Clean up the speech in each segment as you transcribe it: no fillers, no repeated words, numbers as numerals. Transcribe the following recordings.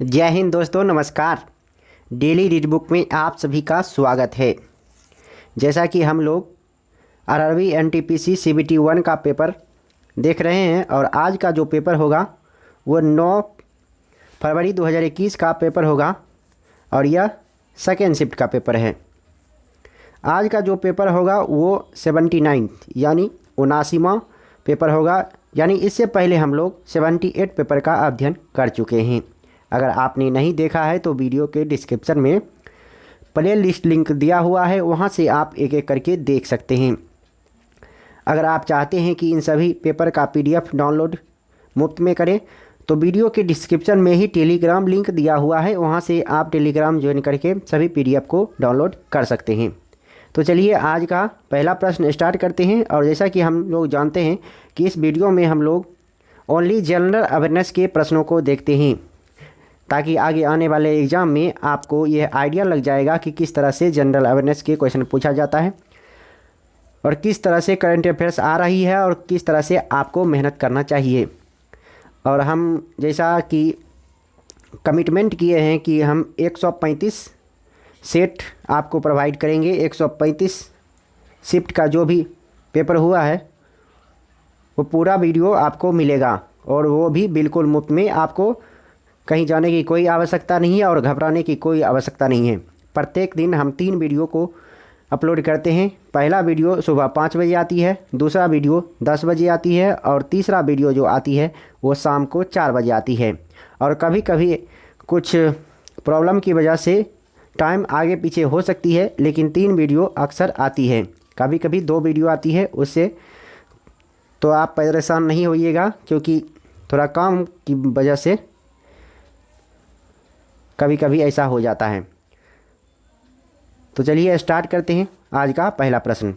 जय हिंद दोस्तों, नमस्कार। डेली रीड बुक में आप सभी का स्वागत है। जैसा कि हम लोग आरआरबी एनटीपीसी सीबीटी 1 का पेपर देख रहे हैं और आज का जो पेपर होगा वो 9 फरवरी 2021 का पेपर होगा और यह सेकेंड शिफ्ट का पेपर है। आज का जो पेपर होगा वो 79 यानी 79वां पेपर होगा, यानी इससे पहले हम लोग 78 पेपर का अध्ययन कर चुके हैं। अगर आपने नहीं देखा है तो वीडियो के डिस्क्रिप्शन में प्ले लिस्ट लिंक दिया हुआ है, वहां से आप एक एक करके देख सकते हैं। अगर आप चाहते हैं कि इन सभी पेपर का पीडीएफ डाउनलोड मुफ्त में करें तो वीडियो के डिस्क्रिप्शन में ही टेलीग्राम लिंक दिया हुआ है, वहां से आप टेलीग्राम ज्वाइन करके सभी पीडीएफ को डाउनलोड कर सकते हैं। तो चलिए आज का पहला प्रश्न स्टार्ट करते हैं। और जैसा कि हम लोग जानते हैं कि इस वीडियो में हम लोग ओनली जनरल अवेयरनेस के प्रश्नों को देखते हैं, ताकि आगे आने वाले एग्ज़ाम में आपको यह आइडिया लग जाएगा कि किस तरह से जनरल अवेयरनेस के क्वेश्चन पूछा जाता है और किस तरह से करंट अफेयर्स आ रही है और किस तरह से आपको मेहनत करना चाहिए। और हम जैसा कि कमिटमेंट किए हैं कि हम 135 सेट आपको प्रोवाइड करेंगे। 135 शिफ्ट का जो भी पेपर हुआ है वो पूरा वीडियो आपको मिलेगा और वो भी बिल्कुल मुफ्त में। आपको कहीं जाने की कोई आवश्यकता नहीं है और घबराने की कोई आवश्यकता नहीं है। प्रत्येक दिन हम 3 वीडियो को अपलोड करते हैं। पहला वीडियो सुबह 5 बजे आती है, दूसरा वीडियो 10 बजे आती है और तीसरा वीडियो जो आती है वो शाम को 4 बजे आती है। और कभी कभी कुछ प्रॉब्लम की वजह से टाइम आगे पीछे हो सकती है, लेकिन 3 वीडियो अक्सर आती है। कभी कभी 2 वीडियो आती है, उससे तो आप परेशान नहीं होइएगा, क्योंकि थोड़ा काम की वजह से कभी कभी ऐसा हो जाता है। तो चलिए स्टार्ट करते हैं आज का पहला प्रश्न।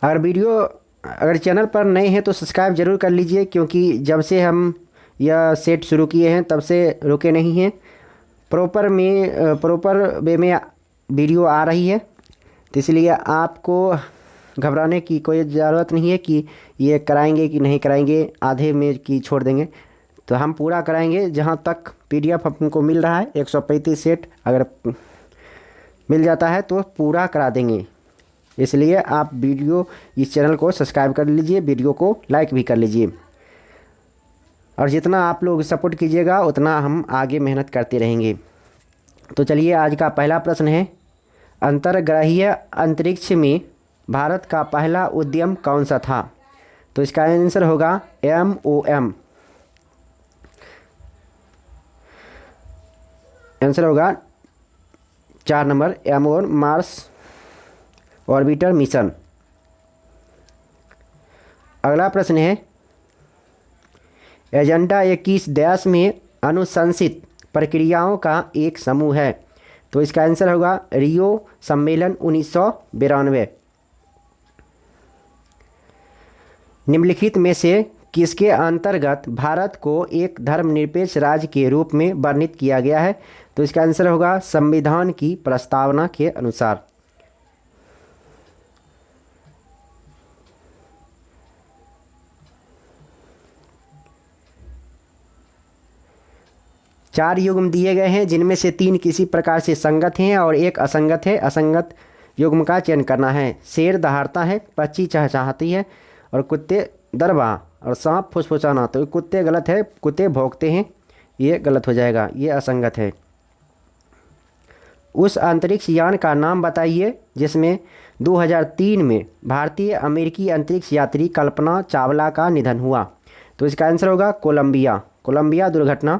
अगर चैनल पर नए हैं तो सब्सक्राइब ज़रूर कर लीजिए, क्योंकि जब से हम यह सेट शुरू किए हैं तब से रुके नहीं हैं। प्रॉपर वे में वीडियो आ रही है, तो इसलिए आपको घबराने की कोई ज़रूरत नहीं है कि ये कराएंगे कि नहीं कराएंगे, आधे में कि छोड़ देंगे। तो हम पूरा कराएंगे। जहाँ तक पीडीएफ हमको मिल रहा है 135 सेट अगर मिल जाता है तो पूरा करा देंगे। इसलिए आप इस चैनल को सब्सक्राइब कर लीजिए, वीडियो को लाइक भी कर लीजिए। और जितना आप लोग सपोर्ट कीजिएगा उतना हम आगे मेहनत करते रहेंगे। तो चलिए आज का पहला प्रश्न है, अंतर्ग्रहीय अंतरिक्ष में भारत का पहला उद्यम कौन सा था? तो इसका आंसर होगा MOM। आंसर होगा 4 number MOM, Mars orbiter mission. अगला प्रश्न है, एजेंडा 21 देश में अनुशंसित प्रक्रियाओं का एक समूह है। तो इसका आंसर होगा रियो सम्मेलन 1992। निम्नलिखित में से किसके अंतर्गत भारत को एक धर्मनिरपेक्ष राज्य के रूप में वर्णित किया गया है? तो इसका आंसर होगा संविधान की प्रस्तावना के अनुसार। चार युग्म दिए गए हैं, जिनमें से 3 किसी प्रकार से संगत हैं और एक असंगत है। असंगत युग्म का चयन करना है। शेर दहाड़ता है, पक्षी चहचहाती है और कुत्ते दरबा और सांप फुसफुसाना। तो कुत्ते गलत है, कुत्ते भौंकते हैं, ये गलत हो जाएगा, ये असंगत है। उस अंतरिक्ष यान का नाम बताइए जिसमें 2003 में भारतीय अमेरिकी अंतरिक्ष यात्री कल्पना चावला का निधन हुआ। तो इसका आंसर होगा कोलंबिया। कोलंबिया दुर्घटना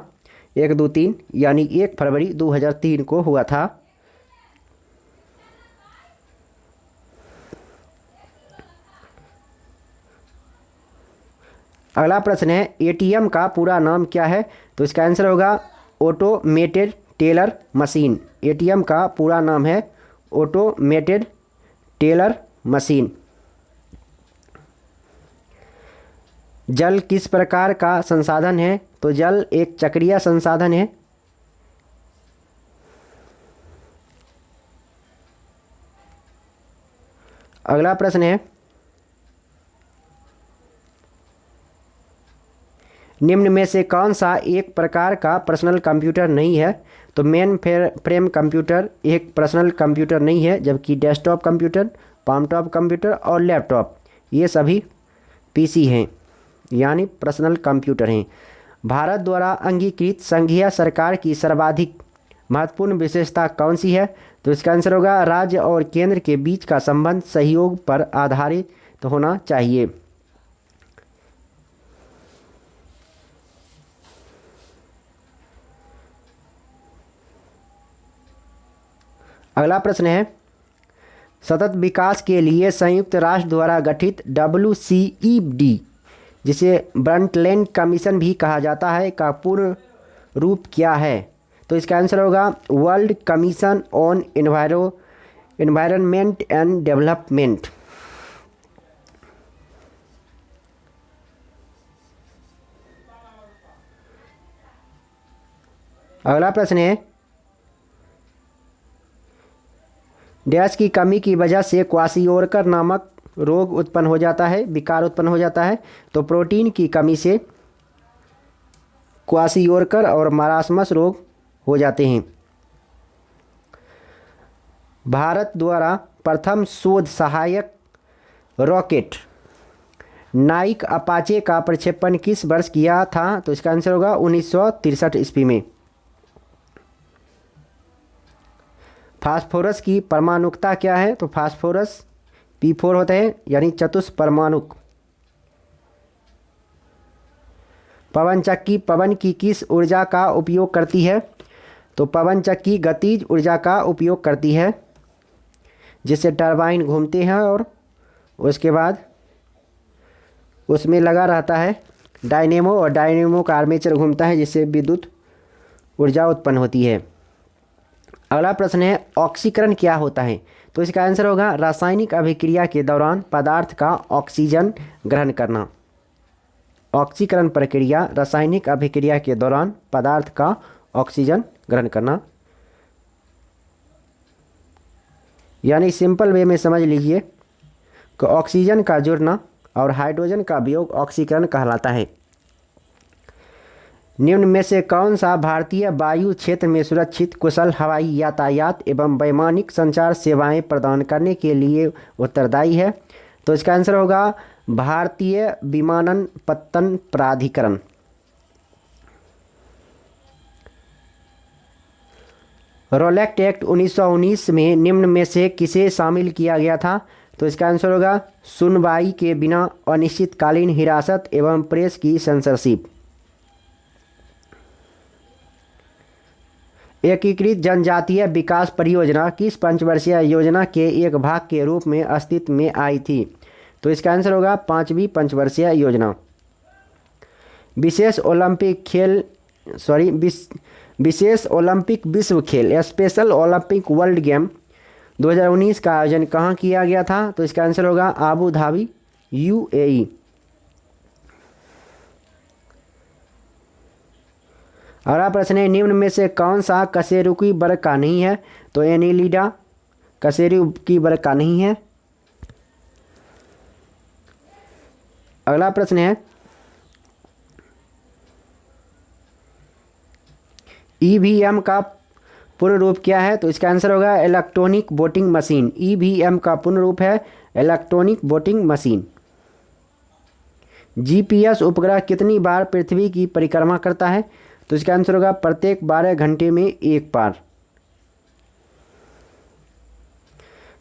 1-2-3 यानी 1 फरवरी 2003 को हुआ था। अगला प्रश्न है, ATM का पूरा नाम क्या है? तो इसका आंसर होगा ऑटोमेटेड टेलर मशीन। ATM का पूरा नाम है ऑटोमेटेड टेलर मशीन। जल किस प्रकार का संसाधन है? तो जल एक चक्रीय संसाधन है। अगला प्रश्न है, निम्न में से कौन सा एक प्रकार का पर्सनल कंप्यूटर नहीं है? तो मेन फ्रेम कंप्यूटर एक पर्सनल कंप्यूटर नहीं है, जबकि डेस्कटॉप कंप्यूटर, पामटॉप कंप्यूटर और लैपटॉप ये सभी पीसी हैं, यानी पर्सनल कंप्यूटर हैं। भारत द्वारा अंगीकृत संघीय सरकार की सर्वाधिक महत्वपूर्ण विशेषता कौन सी है? तो इसका आंसर होगा राज्य और केंद्र के बीच का संबंध सहयोग पर आधारित होना चाहिए। अगला प्रश्न है, सतत विकास के लिए संयुक्त राष्ट्र द्वारा गठित WCED, जिसे ब्रंटलैंड कमीशन भी कहा जाता है, का पूर्ण रूप क्या है? तो इसका आंसर होगा world commission on environment and development. अगला प्रश्न है, डैश की कमी की वजह से क्वाशियोरकर नामक रोग उत्पन्न हो जाता है, विकार उत्पन्न हो जाता है। तो प्रोटीन की कमी से क्वाशियोरकर और मारास्मस रोग हो जाते हैं। भारत द्वारा प्रथम शोध सहायक रॉकेट नाइक अपाचे का प्रक्षेपण किस वर्ष किया था? तो इसका आंसर होगा 1963 ईस्वी में। फास्फोरस की परमाणुकता क्या है? तो फास्फोरस P4 होता है, यानी चतुष्परमाणुक। पवन चक्की पवन की किस ऊर्जा का उपयोग करती है? तो पवन चक्की गतिज ऊर्जा का उपयोग करती है, जिससे टरबाइन घूमते हैं और उसके बाद उसमें लगा रहता है डायनेमो, और डायनेमो का आर्मेचर घूमता है, जिससे विद्युत ऊर्जा उत्पन्न होती है। अगला प्रश्न है, ऑक्सीकरण क्या होता है? तो इसका आंसर होगा रासायनिक अभिक्रिया के दौरान पदार्थ का ऑक्सीजन ग्रहण करना। ऑक्सीकरण प्रक्रिया रासायनिक अभिक्रिया के दौरान पदार्थ का ऑक्सीजन ग्रहण करना, यानी सिंपल वे में समझ लीजिए कि ऑक्सीजन का जुड़ना और हाइड्रोजन का वियोग ऑक्सीकरण कहलाता है। निम्न में से कौन सा भारतीय वायु क्षेत्र में सुरक्षित कुशल हवाई यातायात एवं वैमानिक संचार सेवाएं प्रदान करने के लिए उत्तरदायी है? तो इसका आंसर होगा भारतीय विमानपत्तन प्राधिकरण। रोलेक्ट एक्ट 1919 में निम्न में से किसे शामिल किया गया था? तो इसका आंसर होगा सुनवाई के बिना अनिश्चितकालीन हिरासत एवं प्रेस की सेंसरशिप। एकीकृत जनजातीय विकास परियोजना किस पंचवर्षीय योजना के एक भाग के रूप में अस्तित्व में आई थी? तो इसका आंसर होगा 5वीं पंचवर्षीय योजना। विशेष ओलंपिक विश्व खेल स्पेशल ओलंपिक वर्ल्ड गेम 2019 का आयोजन कहाँ किया गया था? तो इसका आंसर होगा आबू धाबी, UAE। अगला प्रश्न है, निम्न में से कौन सा कशेरुकी वर्ग का नहीं है? तो एनिलिडा कशेरुकी वर्ग का नहीं है। अगला प्रश्न है, EVM का पूर्ण रूप क्या है? तो इसका आंसर होगा इलेक्ट्रॉनिक वोटिंग मशीन। EVM का पूर्ण रूप है इलेक्ट्रॉनिक वोटिंग मशीन। GPS उपग्रह कितनी बार पृथ्वी की परिक्रमा करता है? तो इसका आंसर होगा प्रत्येक 12 घंटे में एक बार।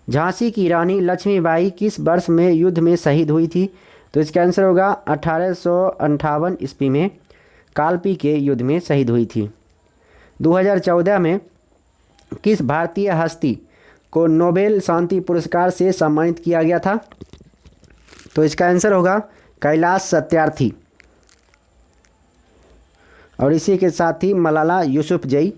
झांसी की रानी लक्ष्मीबाई किस वर्ष में युद्ध में शहीद हुई थी? तो इसका आंसर होगा 1858 ईस्वी में कालपी के युद्ध में शहीद हुई थी। 2014 में किस भारतीय हस्ती को नोबेल शांति पुरस्कार से सम्मानित किया गया था? तो इसका आंसर होगा कैलाश सत्यार्थी। और इसी के साथ ही मलाला यूसुफजई।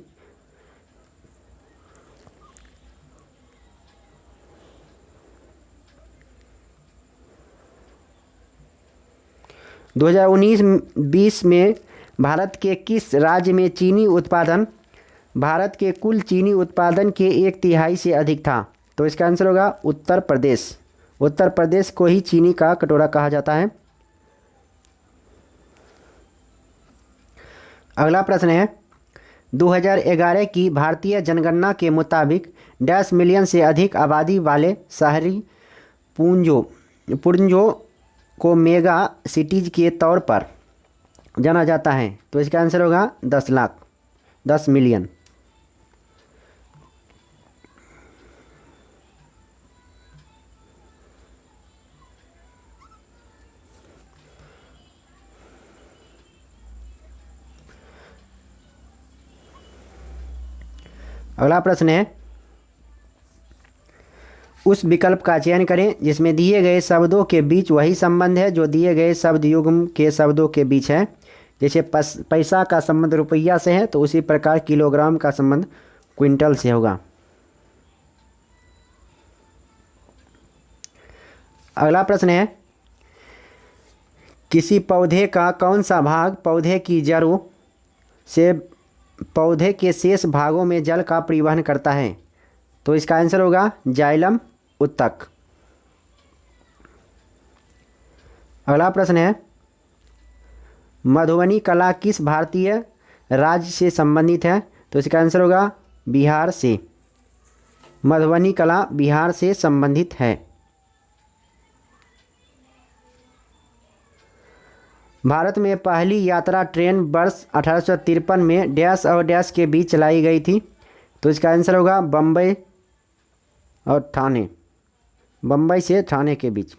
दो 2019-20 में भारत के किस राज्य में चीनी उत्पादन भारत के कुल चीनी उत्पादन के 1/3 से अधिक था? तो इसका आंसर होगा उत्तर प्रदेश। उत्तर प्रदेश को ही चीनी का कटोरा कहा जाता है। अगला प्रश्न है 2011 की भारतीय जनगणना के मुताबिक डैश मिलियन से अधिक आबादी वाले शहरी पुंजों को मेगा सिटीज के तौर पर जाना जाता है। तो इसका आंसर होगा 10 लाख, 10 मिलियन। अगला प्रश्न है उस विकल्प का चयन करें जिसमें दिए गए शब्दों के बीच वही संबंध है जो दिए गए शब्द युग्म के शब्दों के बीच है। जैसे पैसा का संबंध रुपया से है तो उसी प्रकार किलोग्राम का संबंध क्विंटल से होगा। अगला प्रश्न है किसी पौधे का कौन सा भाग पौधे की जड़ों से पौधे के शेष भागों में जल का परिवहन करता है। तो इसका आंसर होगा जाइलम उत्तक। अगला प्रश्न है मधुबनी कला किस भारतीय राज्य से संबंधित है। तो इसका आंसर होगा बिहार से। मधुबनी कला बिहार से संबंधित है। भारत में पहली यात्रा ट्रेन वर्ष 1853 में डैश और डैश के बीच चलाई गई थी। तो इसका आंसर होगा बम्बई और ठाणे, बम्बई से ठाणे के बीच।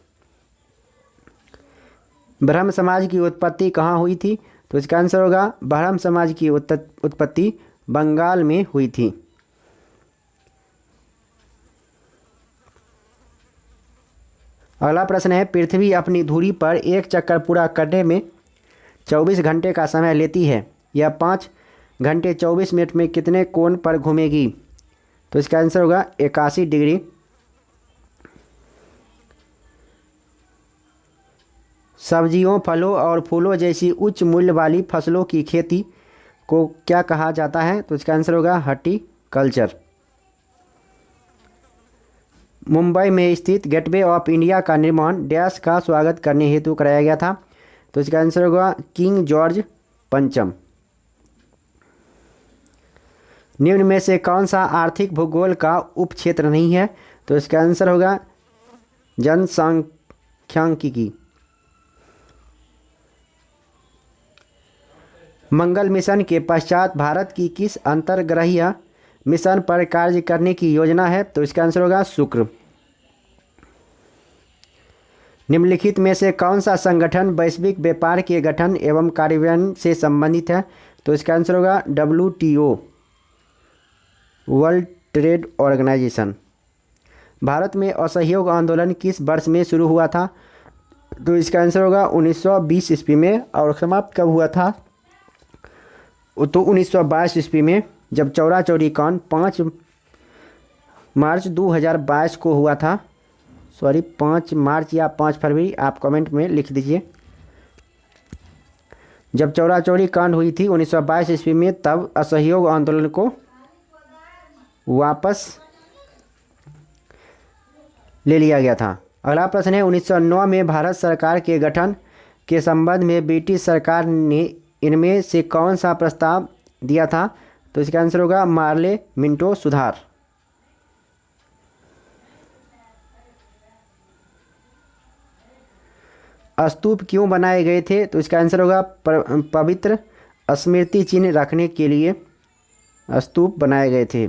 ब्रह्म समाज की उत्पत्ति कहाँ हुई थी। तो इसका आंसर होगा ब्रह्म समाज की उत्पत्ति बंगाल में हुई थी। अगला प्रश्न है पृथ्वी अपनी धुरी पर एक चक्कर पूरा करने में 24 घंटे का समय लेती है। यह 5 घंटे 24 मिनट में कितने कोण पर घूमेगी। तो इसका आंसर होगा 81 डिग्री। सब्जियों, फलों और फूलों जैसी उच्च मूल्य वाली फसलों की खेती को क्या कहा जाता है। तो इसका आंसर होगा हॉर्टिकल्चर। मुंबई में स्थित गेटवे ऑफ इंडिया का निर्माण डैश का स्वागत करने हेतु कराया गया था। तो इसका आंसर होगा किंग जॉर्ज पंचम। निम्न में से कौन सा आर्थिक भूगोल का उपक्षेत्र नहीं है। तो इसका आंसर होगा जनसांख्यिकी। मंगल मिशन के पश्चात भारत की किस अंतर्ग्रहीय मिशन पर कार्य करने की योजना है। तो इसका आंसर होगा शुक्र। निम्नलिखित में से कौन सा संगठन वैश्विक व्यापार के गठन एवं कार्यान्वयन से संबंधित है। तो इसका आंसर होगा WTO, world trade organisation. Bharat में असहयोग आंदोलन किस वर्ष में शुरू हुआ था। तो इसका आंसर होगा 1920 ईस्वी में। और समाप्त कब हुआ था। तो 1922 ईस्वी में, जब चौरा चौरी कांड 5 मार्च 2022 को हुआ था। 5 मार्च या 5 फरवरी, आप कमेंट में लिख दीजिए। जब चौरा चौरी कांड हुई थी 1922 ईस्वी में, तब असहयोग आंदोलन को वापस ले लिया गया था। अगला प्रश्न है 1909 में भारत सरकार के गठन के संबंध में ब्रिटिश सरकार ने इनमें से कौन सा प्रस्ताव दिया था। तो इसका आंसर होगा मार्ले मिंटो सुधार। स्तूप क्यों बनाए गए थे। तो इसका आंसर होगा पवित्र स्मृति चिन्ह रखने के लिए स्तूप बनाए गए थे।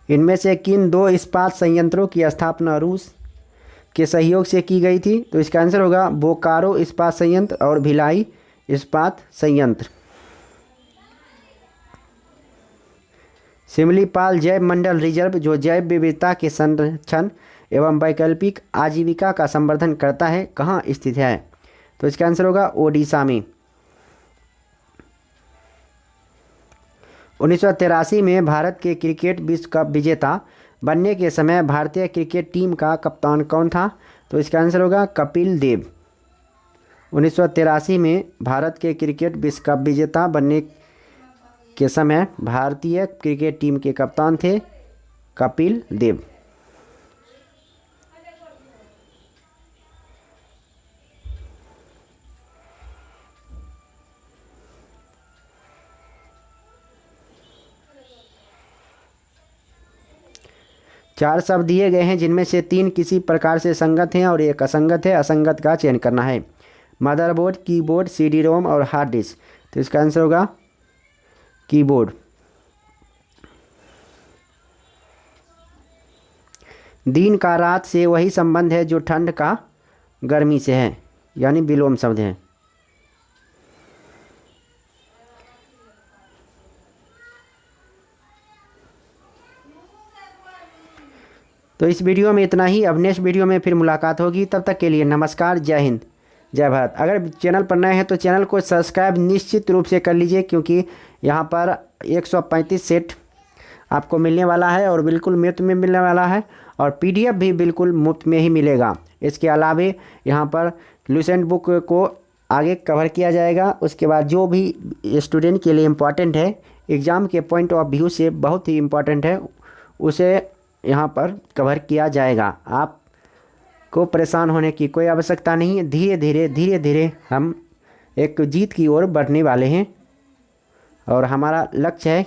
इनमें से किन 2 इस्पात संयंत्रों की स्थापना रूस के सहयोग से की गई थी। तो इसका आंसर होगा बोकारो इस्पात संयंत्र और भिलाई इस्पात संयंत्र। सिमलीपाल जैव मंडल रिजर्व, जो जैव विविधता के संरक्षण एवं वैकल्पिक आजीविका का संवर्धन करता है, कहाँ स्थित है। तो इसका आंसर होगा ओडिशा में। 1983 में भारत के क्रिकेट विश्व कप विजेता बनने के समय भारतीय क्रिकेट टीम का कप्तान कौन था। तो इसका आंसर होगा कपिल देव। 1983 में भारत के क्रिकेट विश्व कप विजेता बनने के समय भारतीय क्रिकेट टीम के कप्तान थे कपिल देव। 4 शब्द दिए गए हैं जिनमें से 3 किसी प्रकार से संगत हैं और एक असंगत है। असंगत का चयन करना है। मदरबोर्ड, कीबोर्ड, सीडी रोम और हार्ड डिस्क। तो इसका आंसर होगा कीबोर्ड। दिन का रात से वही संबंध है जो ठंड का गर्मी से है, यानी विलोम शब्द है। तो इस वीडियो में इतना ही। अब नेक्स्ट वीडियो में फिर मुलाकात होगी। तब तक के लिए नमस्कार, जय हिंद, जय भारत। अगर चैनल पर नए हैं तो चैनल को सब्सक्राइब निश्चित रूप से कर लीजिए, क्योंकि यहाँ पर 135 सेट आपको मिलने वाला है और बिल्कुल मुफ्त में मिलने वाला है, और पीडीएफ भी बिल्कुल मुफ्त में ही मिलेगा। इसके अलावे यहाँ पर लुसेंट बुक को आगे कवर किया जाएगा। उसके बाद जो भी स्टूडेंट के लिए इम्पॉर्टेंट है, एग्ज़ाम के पॉइंट ऑफ व्यू से बहुत ही इम्पॉर्टेंट है, उसे यहाँ पर कवर किया जाएगा। आपको परेशान होने की कोई आवश्यकता नहीं है। धीरे धीरे हम एक जीत की ओर बढ़ने वाले हैं, और हमारा लक्ष्य है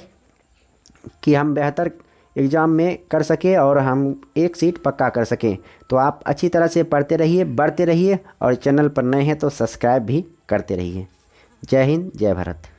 कि हम बेहतर एग्ज़ाम में कर सकें और हम एक सीट पक्का कर सकें। तो आप अच्छी तरह से पढ़ते रहिए, बढ़ते रहिए, और चैनल पर नए हैं तो सब्सक्राइब भी करते रहिए। जय हिंद, जय भारत।